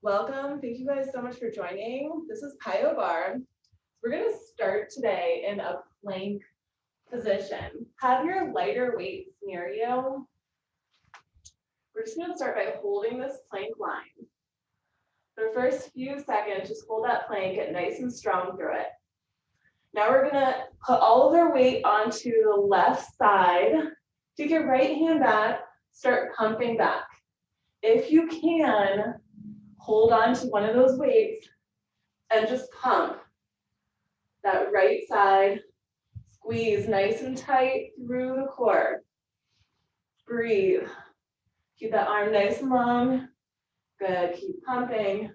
Welcome. Thank you guys so much for joining. This is Piyo Barre. We're going to start today in a plank position. Have your lighter weights near you. We're just going to start by holding this plank line. For the first few seconds, just hold that plank, get nice and strong through it. Now we're going to put all of our weight onto the left side. Take your right hand back, start pumping back. If you can, hold on to one of those weights and just pump that right side. Squeeze nice and tight through the core. Breathe. Keep that arm nice and long. Good. Keep pumping.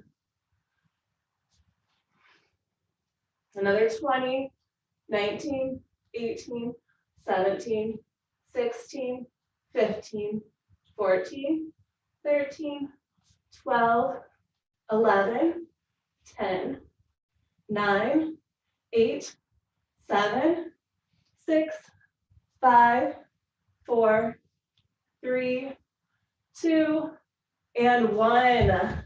Another 20, 19, 18, 17, 16, 15, 14, 13, 12, 11, 10, 9, 8, 7, 6, 5, 4, 3, 2, and 1.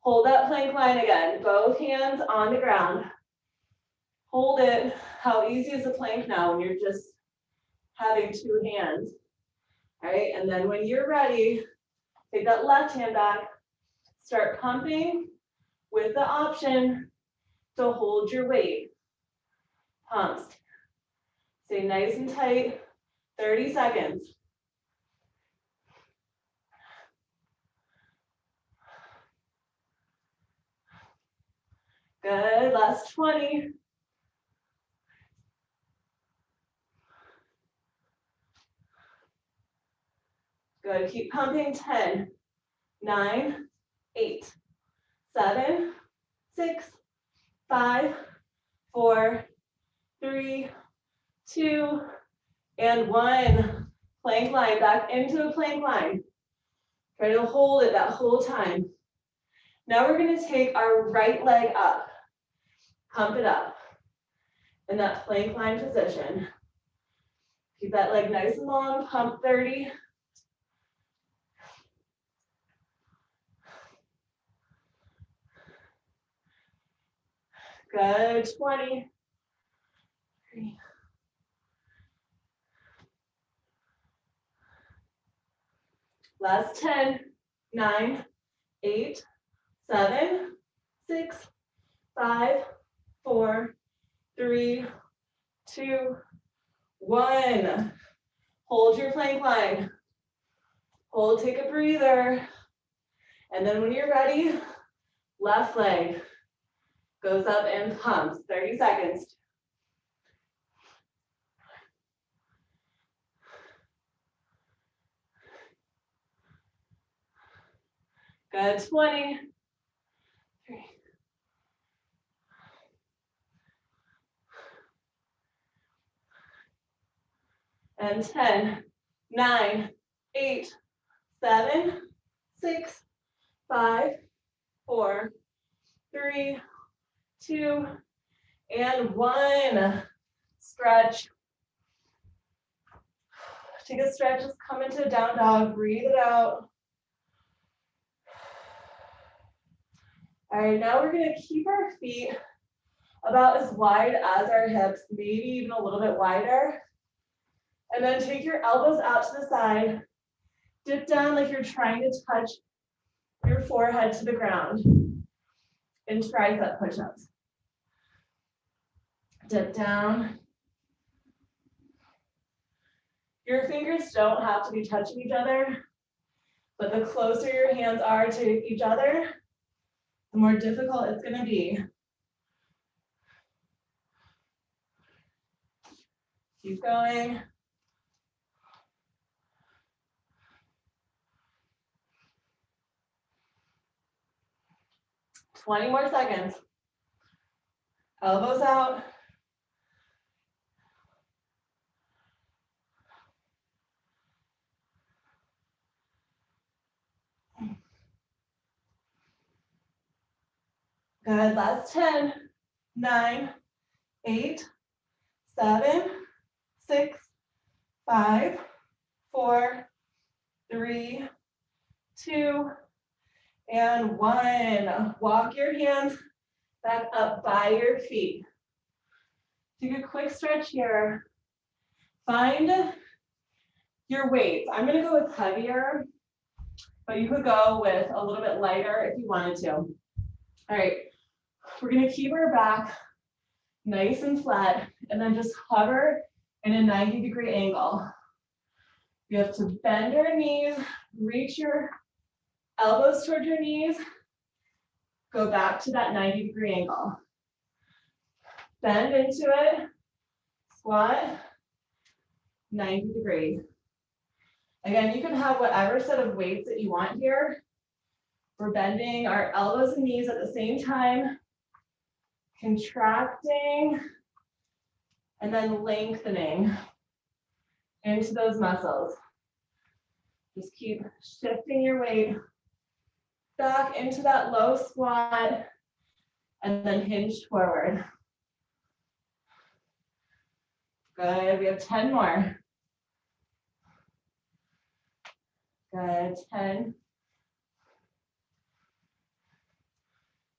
Hold that plank line again. Both hands on the ground. Hold it. How easy is the plank now when you're just having two hands? All right, and then when you're ready, take that left hand back. Start pumping with the option to hold your weight. Pumps. Stay nice and tight. 30 seconds. Good. Last 20. Good. Keep pumping. 10, 9, 8, 7, 6, 5, 4, 3, 2, and 1. Plank line back into a plank line. Try to hold it that whole time. Now we're going to take our right leg up. Pump it up in that plank line position. Keep that leg nice and long. Pump 30. Good. 20. 3. Last 10. 9, 8, 7, 6, 5, 4, 3, 2, 1. Hold your plank line. Hold, take a breather. And then when you're ready, left leg goes up and pumps. 30 seconds. Good. 20. 3. And 10, 9, 8, 7, 6, 5, 4, 3, 2, and 1. Stretch. Take a stretch, just come into a down dog, breathe it out. All right, now we're gonna keep our feet about as wide as our hips, maybe even a little bit wider. And then take your elbows out to the side. Dip down like you're trying to touch your forehead to the ground in tricep push-ups. Dip down. Your fingers don't have to be touching each other, but the closer your hands are to each other, the more difficult it's going to be. Keep going. Twenty more seconds. Elbows out. Good. Last 10, 9, 8, 7, 6, 5, 4, 3, 2, And one. Walk your hands back up by your feet. Take a quick stretch here. Find your weights. I'm gonna go with heavier, but you could go with a little bit lighter if you wanted to. All right, we're gonna keep our back nice and flat, and then just hover in a 90-degree angle. You have to bend your knees, reach your elbows towards your knees, go back to that 90-degree angle. Bend into it, squat, 90 degrees. Again, you can have whatever set of weights that you want here. We're bending our elbows and knees at the same time, contracting, and then lengthening into those muscles. Just keep shifting your weight back into that low squat, and then hinge forward. Good, we have 10 more. Good, 10,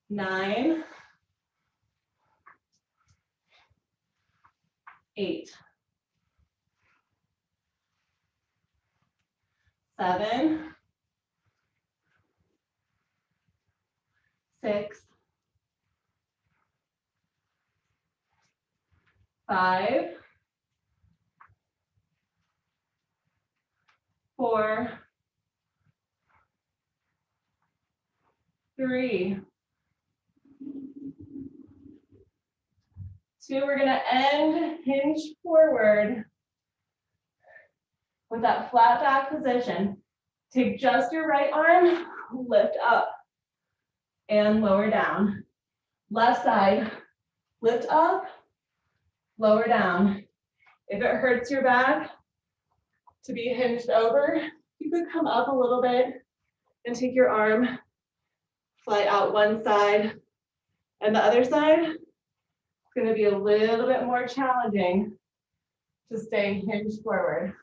9, 8, 7, 6, 5, 4, 3, 2. We're gonna end hinge forward with that flat back position. Take just your right arm, lift up and lower down. Left side, lift up, lower down. If it hurts your back to be hinged over, you could come up a little bit and take your arm, fly out one side and the other side. It's gonna be a little bit more challenging to stay hinged forward.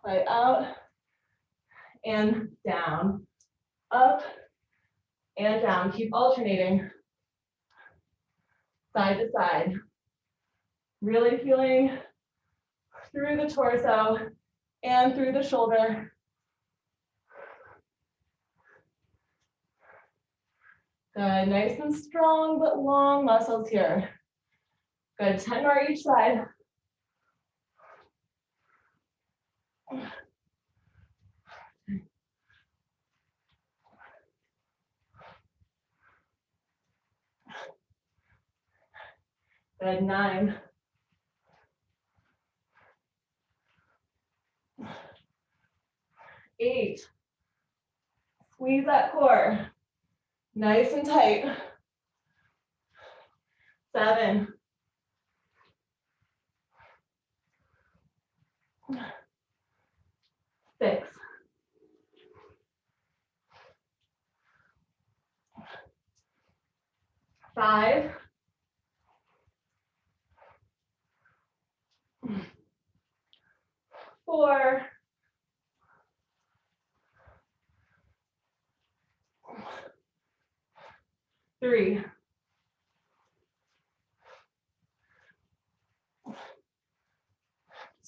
Fly out and down, up and down. Keep alternating side to side. Really feeling through the torso and through the shoulder. Good, nice and strong but long muscles here. Good, 10 more each side. Good, 9. 8. Squeeze that core. Nice and tight. 7. 6. 5. 4. 3.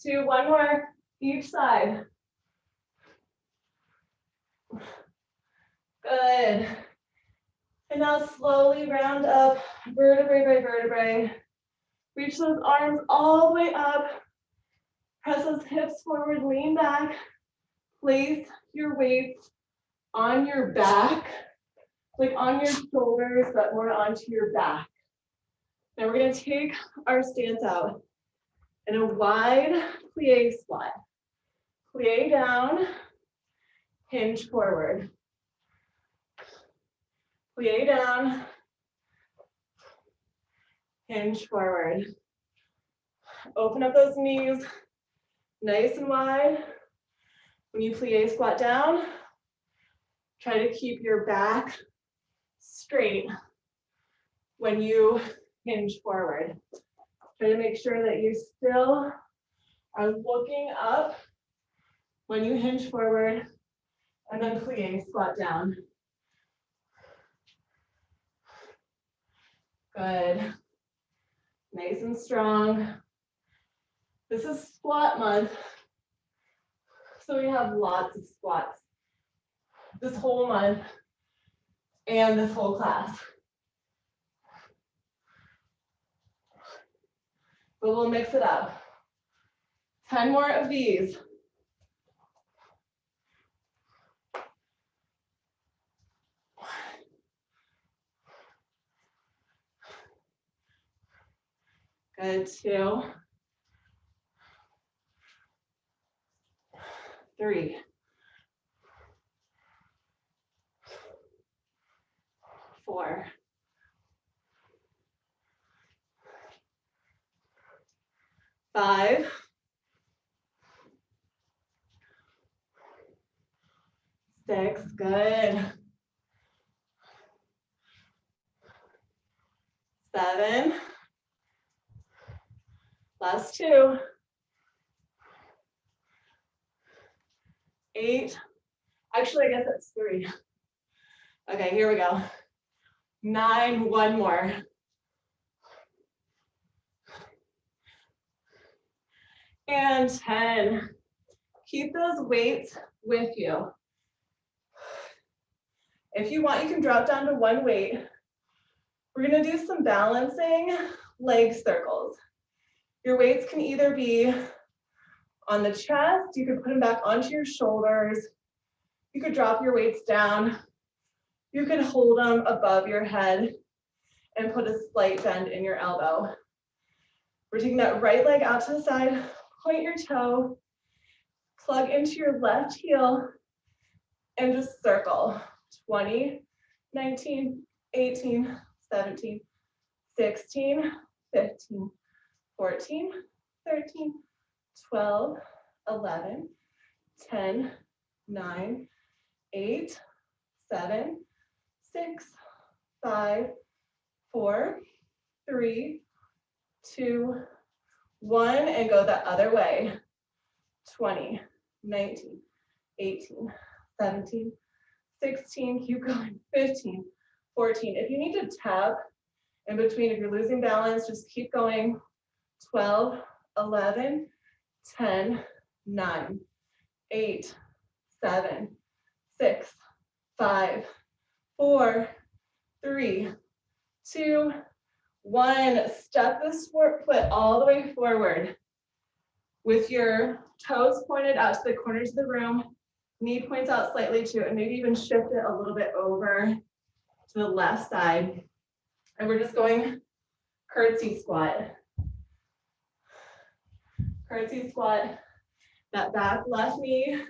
2. One more each side. Good. And now slowly round up vertebrae by vertebrae. Reach those arms all the way up. Press those hips forward, lean back. Place your weights on your back, like on your shoulders, but more onto your back. Now we're gonna take our stance out in a wide plie squat. Plie down, hinge forward. Plie down, hinge forward. Open up those knees, nice and wide. When you plie squat down, try to keep your back straight when you hinge forward. Try to make sure that you still are looking up when you hinge forward and then plie squat down. Good. Nice and strong. This is squat month, so we have lots of squats this whole month and this whole class. But we'll mix it up. 10 more of these. Good, 2, 3, 4, 5, 6, good. 7, last 2, 8, actually I guess that's 3. Okay, here we go. 9, one more. And 10. Keep those weights with you. If you want, you can drop down to one weight. We're gonna do some balancing leg circles. Your weights can either be on the chest, you could put them back onto your shoulders, you could drop your weights down, you could hold them above your head and put a slight bend in your elbow. We're taking that right leg out to the side, point your toe, plug into your left heel, and just circle. 20, 19, 18, 17, 16, 15, 14, 13, 12, 11, 10, 9, 8, 7, 6, 5, 4, 3, 2, 1, and go the other way. 20, 19, 18, 17, 16, keep going, 15, 14. If you need to tap in between, if you're losing balance, just keep going. 12, 11, 10, 9, 8, 7, 6, 5, 4, 3, 2, 1. Step this foot all the way forward with your toes pointed out to the corners of the room. Knee points out slightly too, and maybe even shift it a little bit over to the left side. And we're just going curtsy squat. Curtsy squat. That back left knee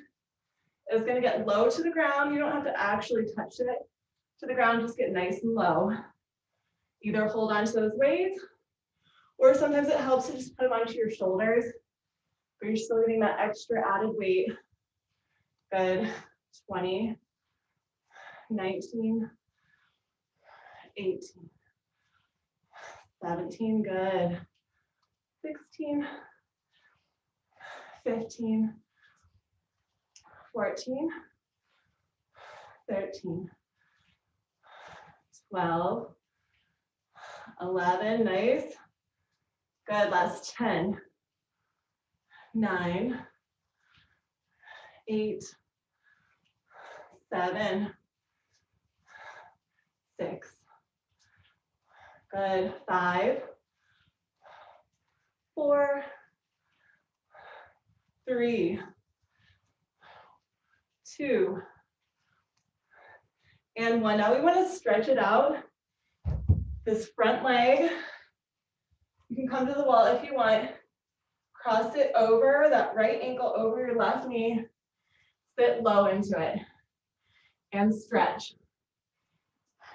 is going to get low to the ground. You don't have to actually touch it to the ground, just get nice and low. Either hold on to those weights, or sometimes it helps to just put them onto your shoulders, but you're still getting that extra added weight. Good. 20, 19, 18, 17, good. 16, 15, 14, 13, 12, 11, nice. Good, last 10, 9, 8, 7, 6, good, 5, 4, 3, 2, and 1. Now we want to stretch it out. This front leg, you can come to the wall if you want. Cross it over, that right ankle over your left knee. Sit low into it and stretch.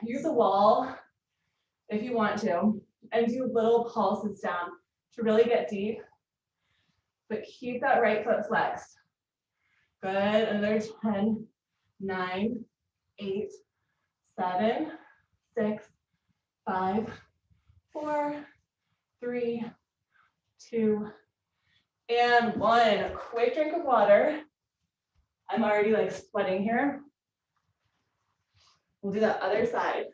Use a wall if you want to, and do little pulses down to really get deep, but keep that right foot flexed. Good, another 10, 9, 8, 7, 6, 5, 4, 3, 2, and 1. Quick drink of water. I'm already like sweating here. We'll do that other side.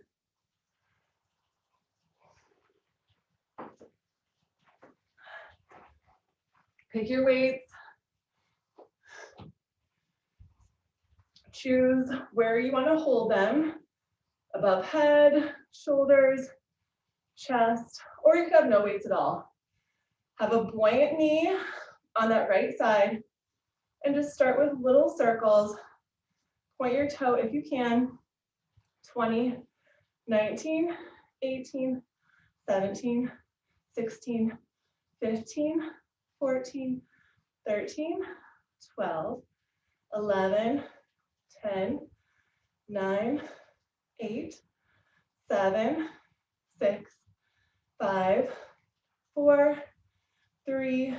Pick your weights. Choose where you want to hold them, above head, shoulders, chest, or you could have no weights at all. Have a buoyant knee on that right side, and just start with little circles. Point your toe if you can. 20, 19, 18, 17, 16, 15, 14, 13, 12, 11, 10, 9, 8, 7, 6, 5, 4, 3,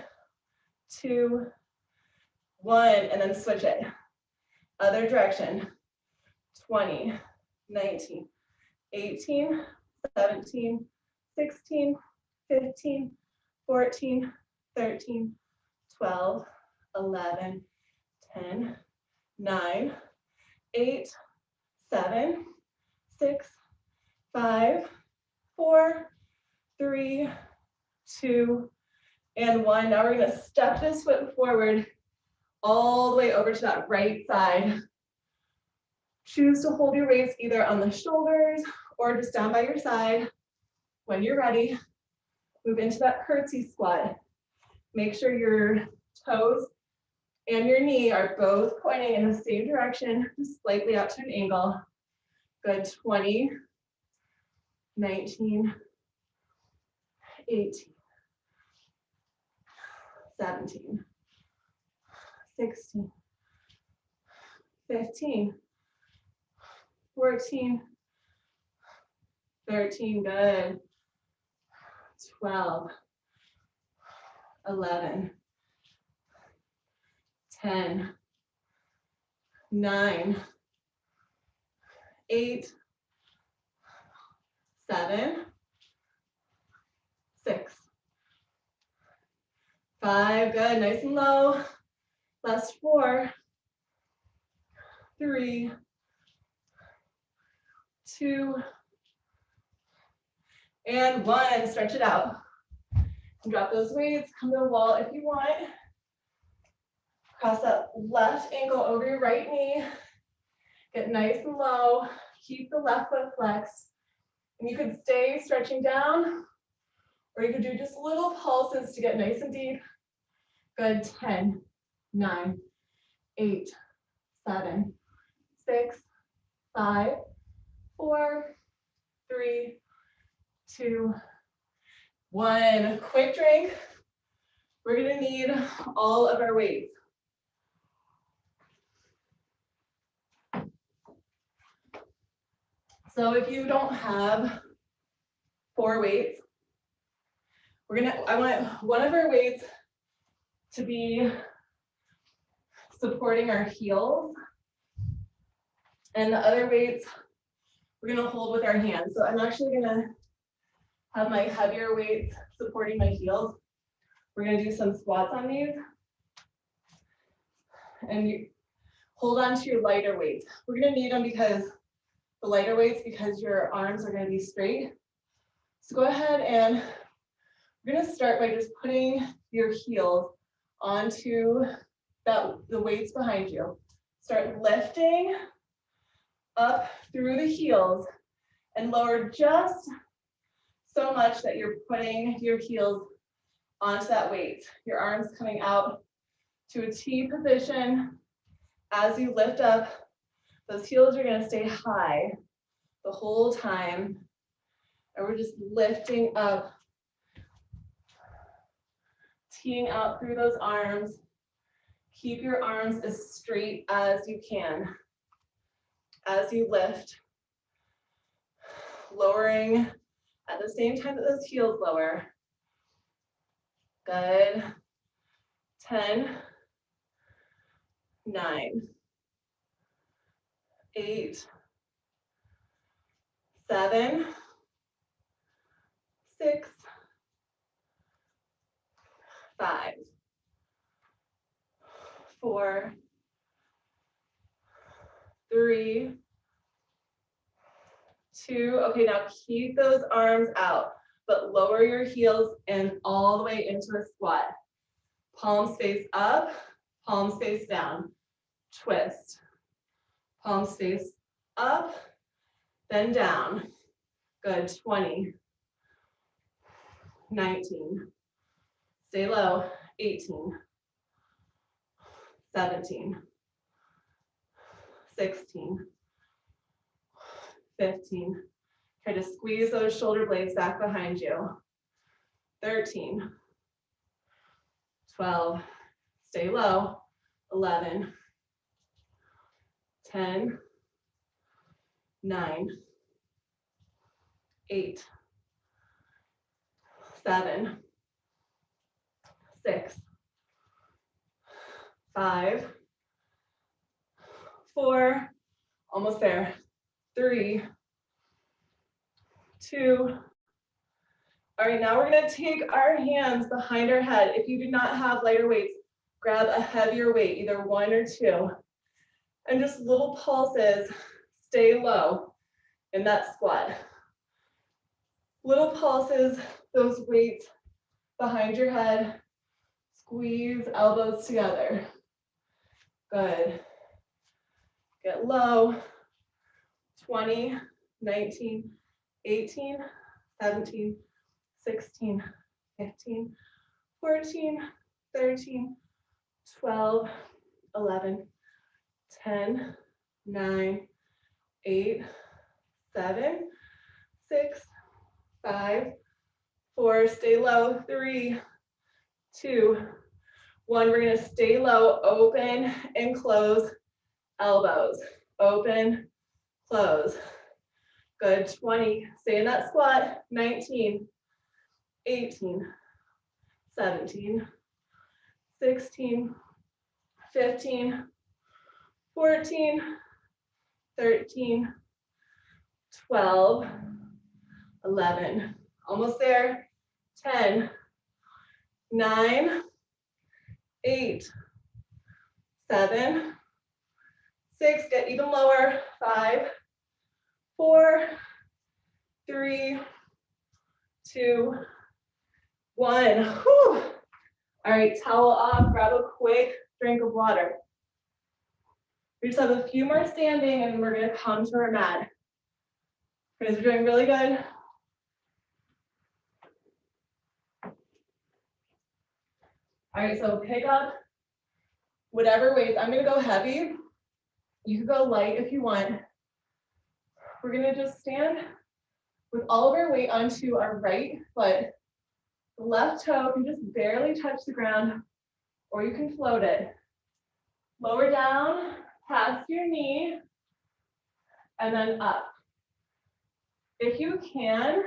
2, 1, and then switch it. Other direction. 20, 19, 18, 17, 16, 15, 14, 13, 12, 11, 10, 9, 8, 7, 6, 5, 4, 3, 2, and 1. Now we're going to step this foot forward all the way over to that right side. Choose to hold your weights either on the shoulders or just down by your side. When you're ready, move into that curtsy squat. Make sure your toes and your knee are both pointing in the same direction, just slightly out to an angle. Good. 20, 19, 18, 17, 16, 15, 14, 13, good. 12, 11, 10, 9, 8, 7, 6, 5, good, nice and low. Last 4, 3, 2, and 1. Stretch it out. Drop those weights, come to the wall if you want. Cross that left ankle over your right knee. Get nice and low. Keep the left foot flexed. And you could stay stretching down, or you could do just little pulses to get nice and deep. Good. 10, 9, 8, 7, 6, 5, 4, 3, 2, 1. Quick drink. We're gonna need all of our weights. So if you don't have 4 weights, I want one of our weights to be supporting our heels, and the other weights we're gonna hold with our hands. So I'm actually gonna have my heavier weights supporting my heels. We're gonna do some squats on these. And you hold on to your lighter weights. We're gonna need them because the lighter weights, because your arms are gonna be straight. So go ahead and we're gonna start by just putting your heels onto the weights behind you. Start lifting up through the heels and lower just so much that you're putting your heels onto that weight. Your arms coming out to a T position. As you lift up, those heels are gonna stay high the whole time. And we're just lifting up, teeing out through those arms. Keep your arms as straight as you can. As you lift, lowering at the same time that those heels lower. Good. 10, 9, 8, 7, 6, 5, 4, 3, 2. Okay, now keep those arms out, but lower your heels and all the way into a squat. Palms face up, palms face down. Twist. Palms face up, then down. Good, 20. 19. Stay low, 18. 17. 16. 15. Try to squeeze those shoulder blades back behind you. 13. 12. Stay low. 11. 10. 9. 8. 7. 6. 5. 4. Almost there. 3. 2. All right, now we're gonna take our hands behind our head. If you do not have lighter weights, grab a heavier weight, either 1 or 2. And just little pulses, stay low in that squat. Little pulses, those weights behind your head. Squeeze elbows together. Good. Get low. 20, 19, 18, 17, 16, 15, 14, 13, 12, 11, 10, 9, 8, 7, 6, 5, 4, stay low, 3, 2, 1. We're gonna stay low, open and close elbows. Open, close. Good, 20. Stay in that squat. 19, 18, 17, 16, 15, 14, 13, 12, 11. Almost there. 10, 9, 8, 7, 6, get even lower. 5, 4, 3, 2, 1. Whew. All right, towel off, grab a quick drink of water. We just have a few more standing and we're gonna come to our mat. You guys are doing really good. All right, so pick up whatever weights. I'm gonna go heavy. You can go light if you want. We're gonna just stand with all of our weight onto our right foot. The left toe can just barely touch the ground, or you can float it. Lower down, past your knee, and then up. If you can,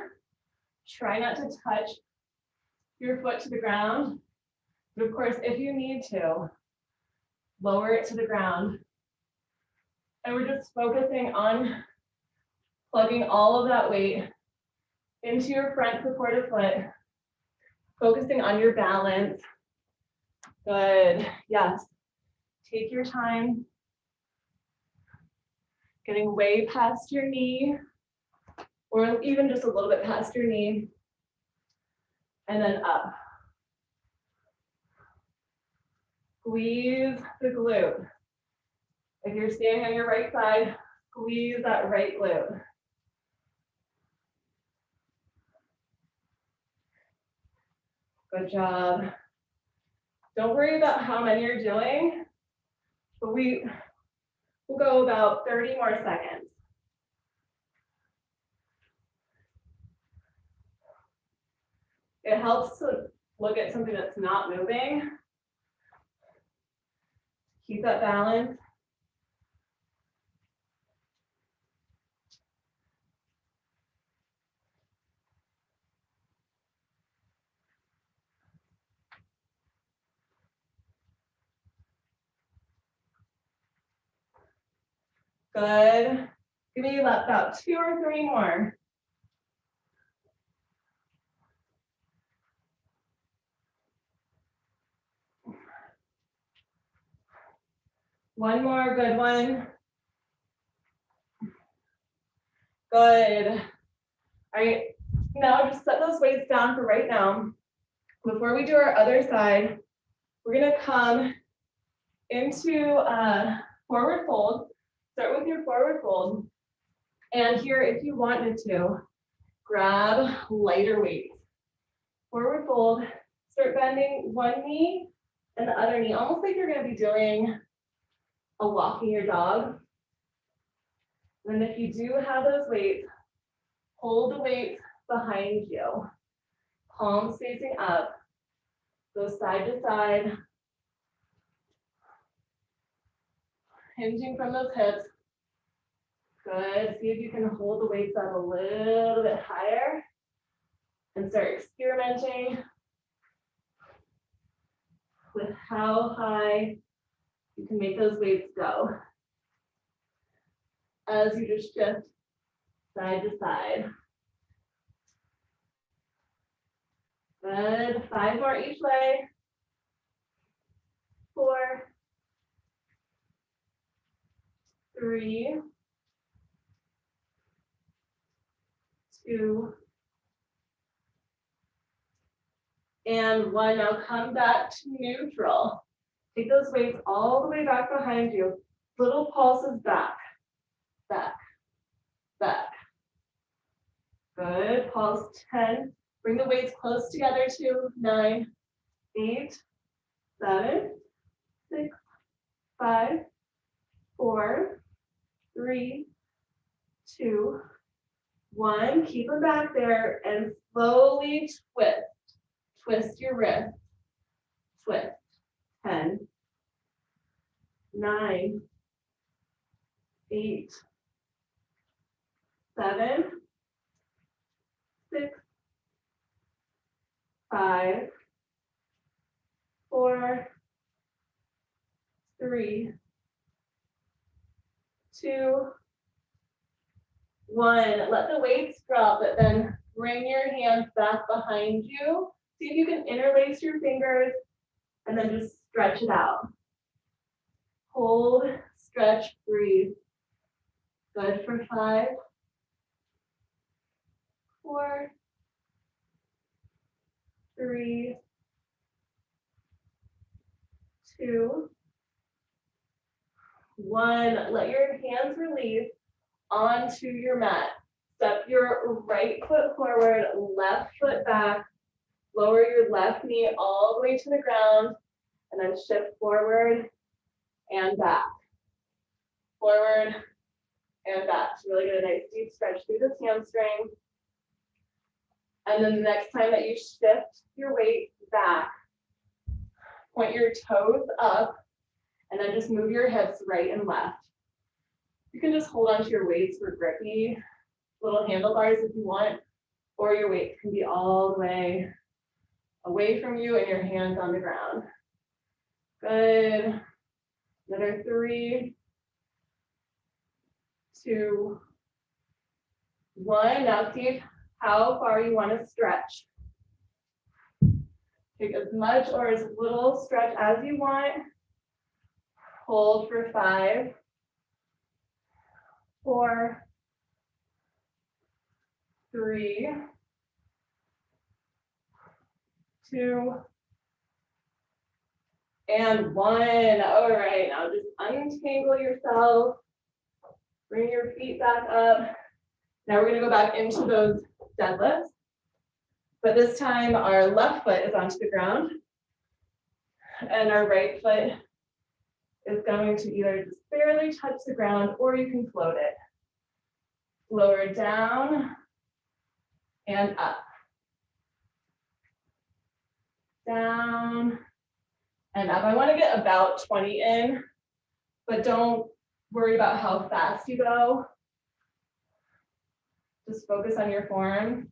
try not to touch your foot to the ground. But of course, if you need to, lower it to the ground. And we're just focusing on plugging all of that weight into your front supported foot, focusing on your balance. Good, yes. Take your time. Getting way past your knee, or even just a little bit past your knee, and then up. Squeeze the glute. If you're standing on your right side, squeeze that right glute. Good job. Don't worry about how many you're doing, but we'll go about 30 more seconds. It helps to look at something that's not moving. Keep that balance. Good. Give me about 2 or 3 more. One more, good one. Good. All right, now just set those weights down for right now. Before we do our other side, We're gonna come into forward fold. Start with your forward fold. And here, if you wanted to, grab lighter weights. Forward fold, start bending one knee and the other knee, almost like you're gonna be doing a walking your dog. And if you do have those weights, hold the weights behind you. Palms facing up, go side to side. Hinging from those hips. Good, see if you can hold the weights up a little bit higher and start experimenting with how high you can make those weights go as you just shift side to side. Good, 5 more each way. 4, 3, 2, and 1. Now come back to neutral. Take those weights all the way back behind you. Little pulses back, back, back. Good, pulse 10. Bring the weights close together to 9, 8, 7, 6, 5, 4, 3, 2, 1. Keep them back there and slowly twist. Twist your wrist. Twist. 10, 9, 8, 7, 6, 5, 4, 3, 2, 1. Let the weights drop, but then bring your hands back behind you. See if you can interlace your fingers and then just stretch it out. Hold, stretch, breathe. Good for 5, 4, 3, 2, 1. Let your hands release onto your mat. Step your right foot forward, left foot back. Lower your left knee all the way to the ground, and then shift forward and back. Forward and back. So really get a nice deep stretch through this hamstring. And then the next time that you shift your weight back, point your toes up, and then just move your hips right and left. You can just hold onto your weights for grippy little handlebars if you want, or your weights can be all the way away from you and your hands on the ground. Good. Another 3, 2, 1. Now see how far you want to stretch. Take as much or as little stretch as you want. Hold for 5, 4, 3, 2, and 1. All right, now just untangle yourself. Bring your feet back up. Now we're gonna go back into those deadlifts. But this time our left foot is onto the ground and our right foot is going to either just barely touch the ground or you can float it. Lower down and up. Down and up. I want to get about 20 in, but don't worry about how fast you go. Just focus on your form.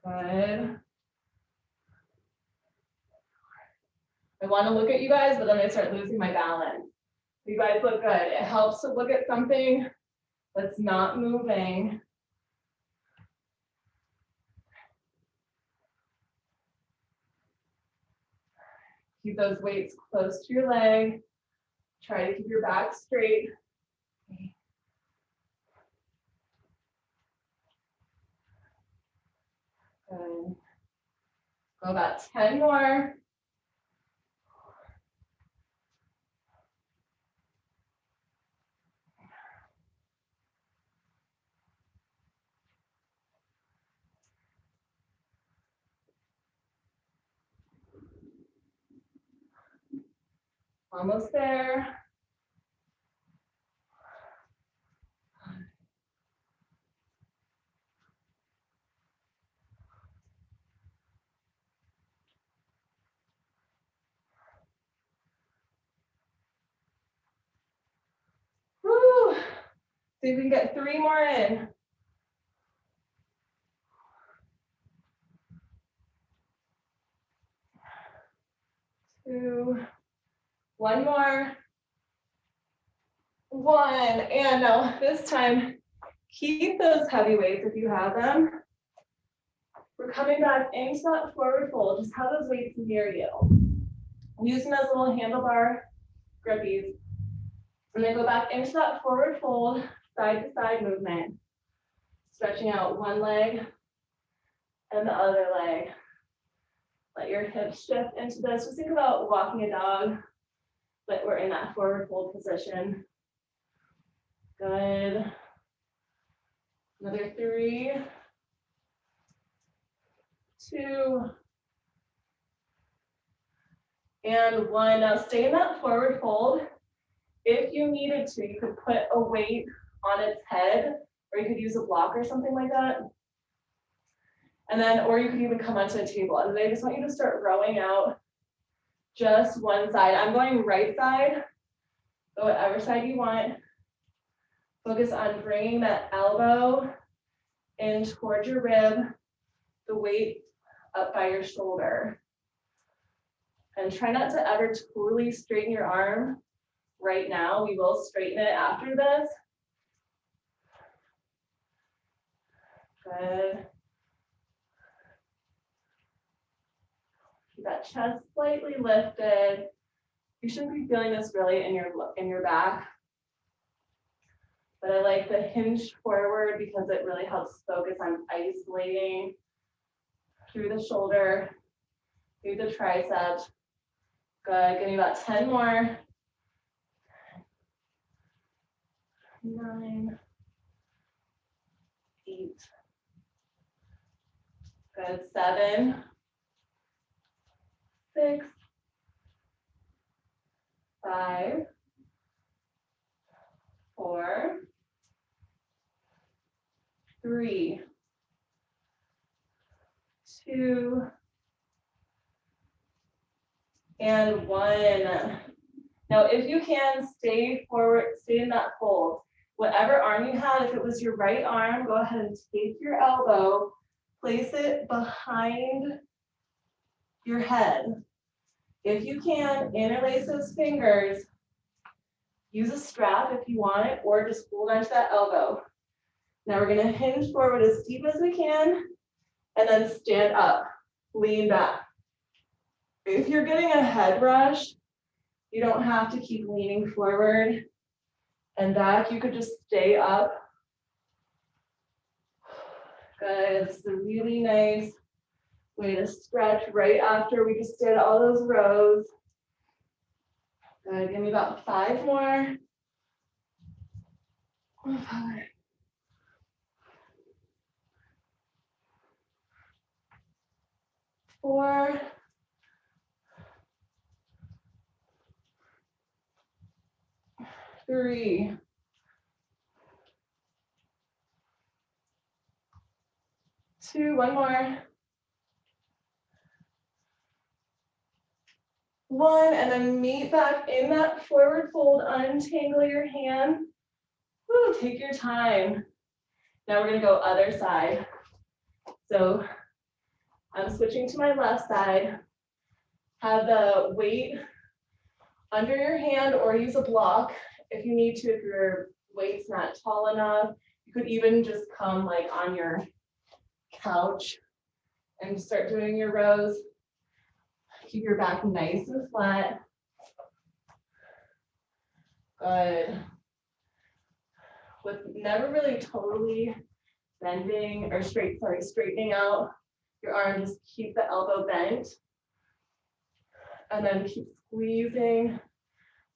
Good. I want to look at you guys, but then I start losing my balance. You guys look good. It helps to look at something that's not moving. Keep those weights close to your leg. Try to keep your back straight. Good. Go about 10 more. Almost there. Woo. See if we can get 3 more in. 2, 1 more. 1, and now this time, keep those heavy weights if you have them. We're coming back into that forward fold. Just have those weights near you. Use them as little handlebar grippies. And then go back into that forward fold, side to side movement. Stretching out one leg and the other leg. Let your hips shift into this. Just think about walking a dog, but we're in that forward fold position. Good. Another 3, 2, and 1. Now stay in that forward fold. If you needed to, you could put a weight on its head, or you could use a block or something like that. And then, or you could even come onto a table. And I just want you to start rowing out just one side. I'm going right side. Go whatever side you want. Focus on bringing that elbow in towards your rib, the weight up by your shoulder. And try not to ever totally straighten your arm right now. We will straighten it after this. Good. Keep that chest slightly lifted. You shouldn't be feeling this really in your back. But I like the hinge forward because it really helps focus on isolating through the shoulder, through the tricep. Good, give me about 10 more. 9, 8. Good, 7, 6, 5, 4, 3, 2, and 1. Now, if you can, stay forward, stay in that fold. Whatever arm you had, if it was your right arm, go ahead and take your elbow, place it behind your head. If you can, interlace those fingers. Use a strap if you want it, or just hold onto that elbow. Now we're gonna hinge forward as deep as we can, and then stand up, lean back. If you're getting a head rush, you don't have to keep leaning forward and back. You could just stay up. Good, this is a really nice way to stretch right after we just did all those rows. Good, give me about 5 more. 5. 4. 3. 2, 1 more. 1, and then meet back in that forward fold, untangle your hand. Woo, take your time. Now we're gonna go other side. So I'm switching to my left side. Have the weight under your hand or use a block if you need to, if your weight's not tall enough. You could even just come like on your couch and start doing your rows. Keep your back nice and flat. Good. With never really totally bending or straightening out your arm, just keep the elbow bent. And then keep squeezing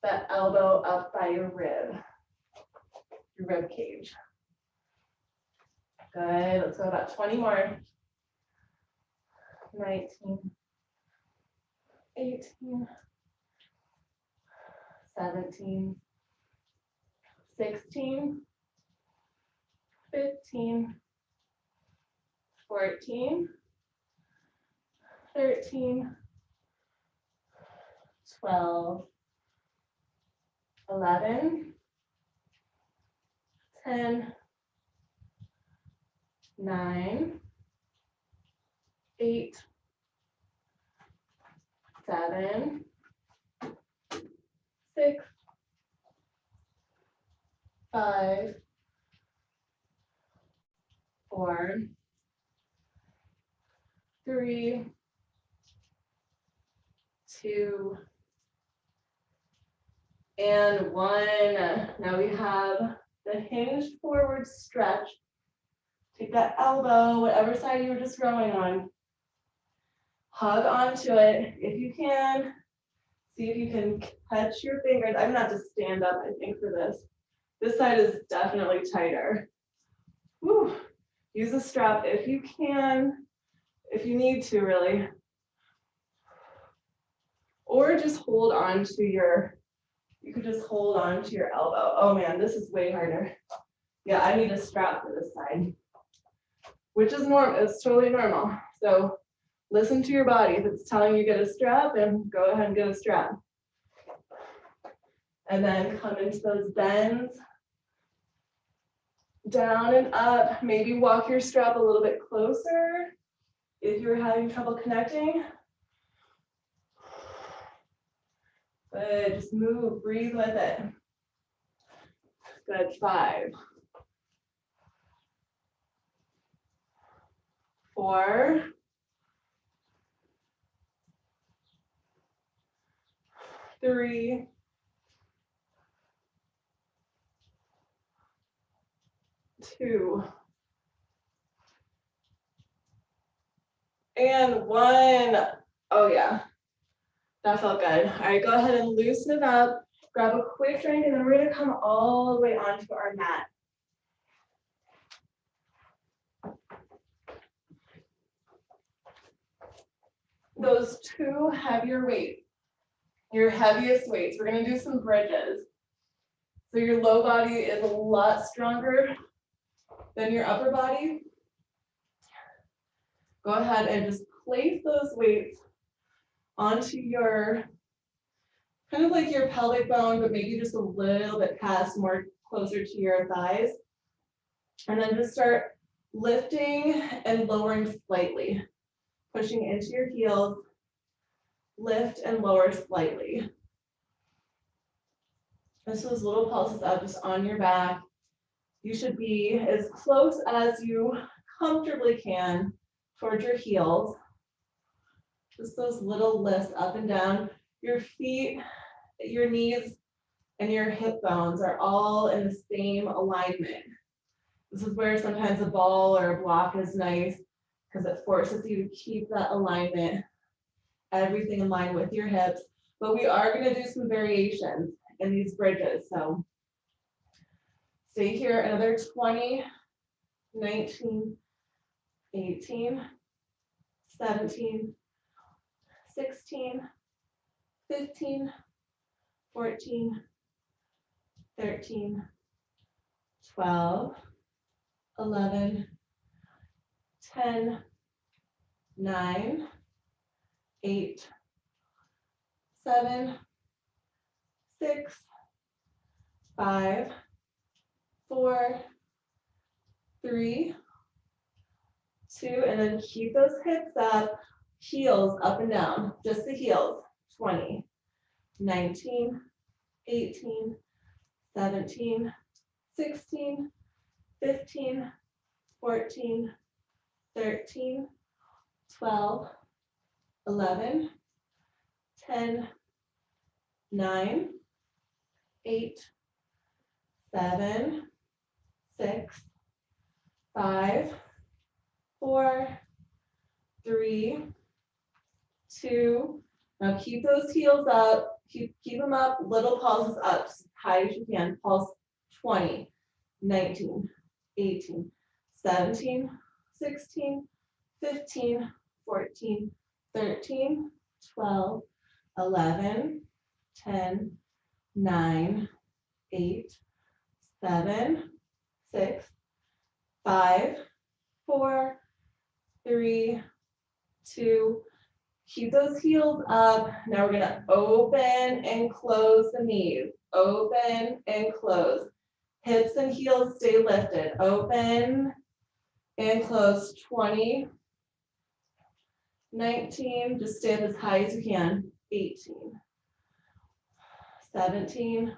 that elbow up by your rib cage. Good, let's go about 20 more. 19, 18, 17, 16, 15, 14, 13, 12, 11, 10, 9, 8, 7, 6, 5, 4, 3, 2, and 1. Now we have the hinged forward stretch. Take that elbow, whatever side you were just rowing on. Hug onto it if you can. See if you can catch your fingers. I'm gonna have to stand up, I think, for this. This side is definitely tighter. Whew. Use a strap if you can, if you need to, really. Or just hold on to your, you could just hold on to your elbow. Oh man, this is way harder. Yeah, I need a strap for this side, which is normal, it's totally normal. So listen to your body. If it's telling you get a strap, then go ahead and get a strap. And then come into those bends. Down and up. Maybe walk your strap a little bit closer if you're having trouble connecting. Good, just move, breathe with it. Good, 5, 4, 3, 2, and 1. Oh yeah, that felt good. All right, go ahead and loosen it up. Grab a quick drink, and then we're gonna come all the way onto our mat. Those 2 heavier weights, your heaviest weights, we're gonna do some bridges. So your low body is a lot stronger than your upper body. Go ahead and just place those weights onto your, kind of like your pelvic bone, but maybe just a little bit past, more closer to your thighs. And then just start lifting and lowering slightly, pushing into your heels, lift and lower slightly. Just those little pulses up just on your back. You should be as close as you comfortably can towards your heels. Just those little lifts up and down. Your feet, your knees, and your hip bones are all in the same alignment. This is where sometimes a ball or a block is nice because it forces you to keep that alignment, everything in line with your hips. But we are going to do some variations in these bridges. So stay here another 20, 19, 18, 17, 16, 15, 14, 13, 12, 11, 10, 9, 8, 7, 6, 5, 4, 3, 2, and then keep those hips up, heels up and down, just the heels. 20, 19, 18, 17, 16, 15, 14, 13, 12, 11, 10, 9, 8, 7, 6, 5, 4, 3, 2. Now keep those heels up. Keep them up. Little pulses up, as high as you can. Pulse 20, 19, 18, 17, 16, 15, 14, 13, 12, 11, 10, 9, 8, 7, 6, 5, 4, 3, 2. Keep those heels up. Now we're gonna open and close the knees. Open and close. Hips and heels stay lifted. Open and close. 20, 19, just stay up as high as you can. 18, 17,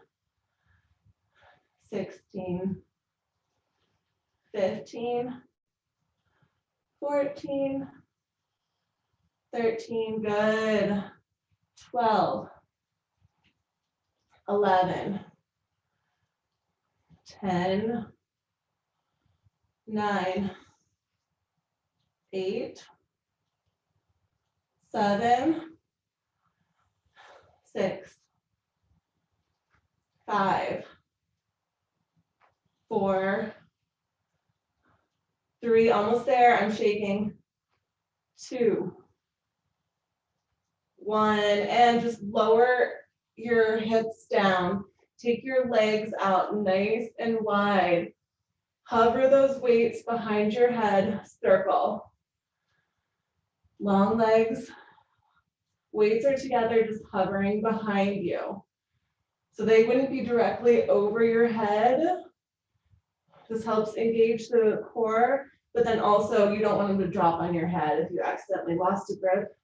16, 15, 14, 13, good. 12, 11, 10, 9, 8, 7, 6, 5, 4, 3, almost there, I'm shaking. 2, 1, and just lower your hips down. Take your legs out nice and wide. Hover those weights behind your head, circle. Long legs, weights are together, just hovering behind you. So they wouldn't be directly over your head. This helps engage the core, but then also you don't want them to drop on your head if you accidentally lost a grip.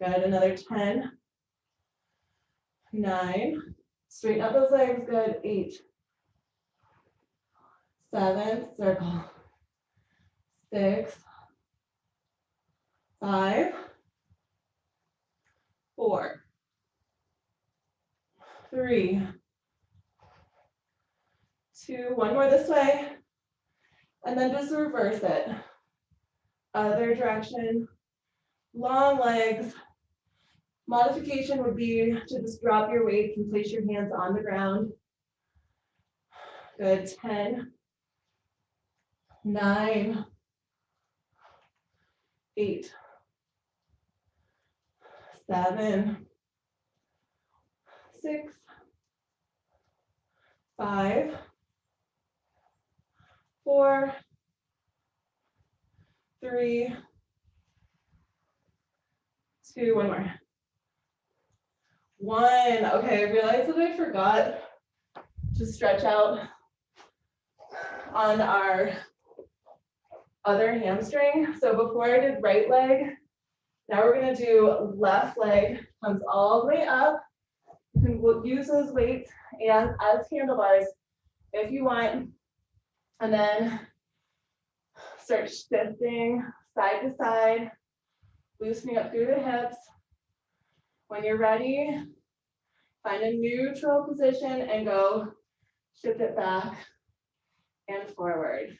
Good, another 10, 9, straighten out those legs, good, 8, 7, circle, 6, 5, 4, 3, 2, one more this way, and then just reverse it. Other direction, long legs. Modification would be to just drop your weights and place your hands on the ground. Good, 10, 9, 8, 7, 6, 5, 4, 3, 2, one more. 1, okay, I realized that I forgot to stretch out on our other hamstring. So before I did right leg, now we're gonna do left leg, comes all the way up. You can use those weights and as handlebars if you want. And then start shifting side to side, loosening up through the hips. When you're ready, find a neutral position and go shift it back and forward.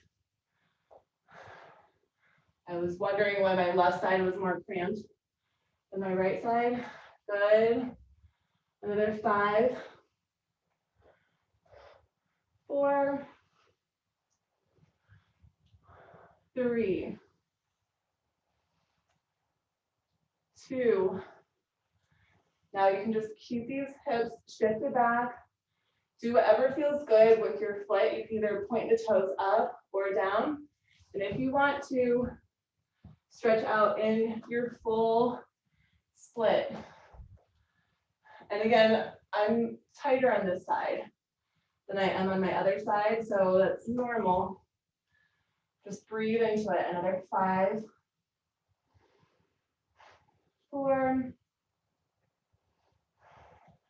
I was wondering why my left side was more cramped than my right side. Good. Another 5, 4, 3, 2. Now you can just keep these hips shifted back. Do whatever feels good with your foot. You can either point the toes up or down. And if you want to stretch out in your full split. And again, I'm tighter on this side than I am on my other side, so that's normal. Just breathe into it. Another 5, 4,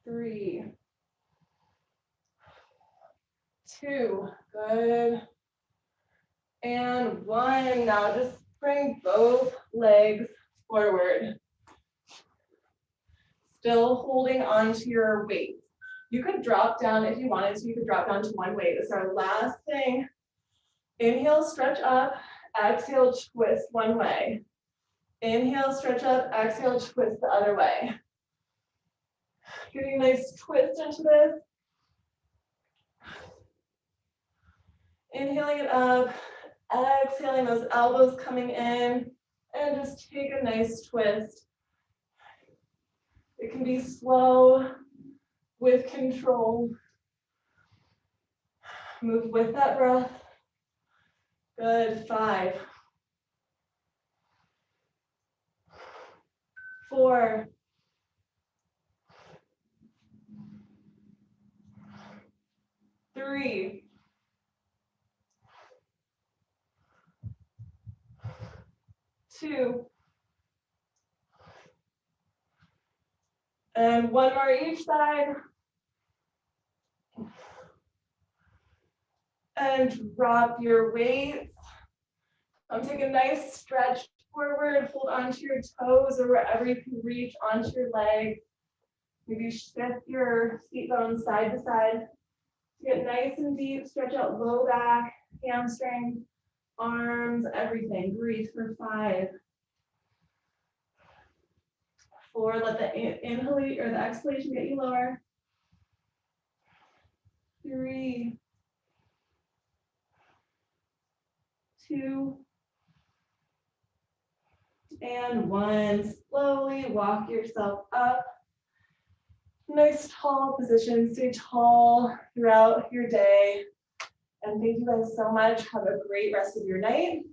3, 2, good. And 1, now just bring both legs forward. Still holding onto your weight. You could drop down if you wanted to, you could drop down to one weight. This is our last thing. Inhale, stretch up, exhale, twist one way. Inhale, stretch up, exhale, twist the other way. Getting a nice twist into this. Inhaling it up, exhaling those elbows coming in, and just take a nice twist. It can be slow, with control. Move with that breath. Good, 5, 4, 3, 2, and one more each side. And drop your weight. Take a nice stretch forward, hold onto your toes or wherever you can reach onto your leg. Maybe shift your seat bones side to side. Get nice and deep, stretch out low back, hamstring, arms, everything. Breathe for 5, 4, let the inhalation or the exhalation get you lower. 3, 2, and 1. Slowly walk yourself up. Nice tall position. Stay tall throughout your day. And thank you guys so much. Have a great rest of your night.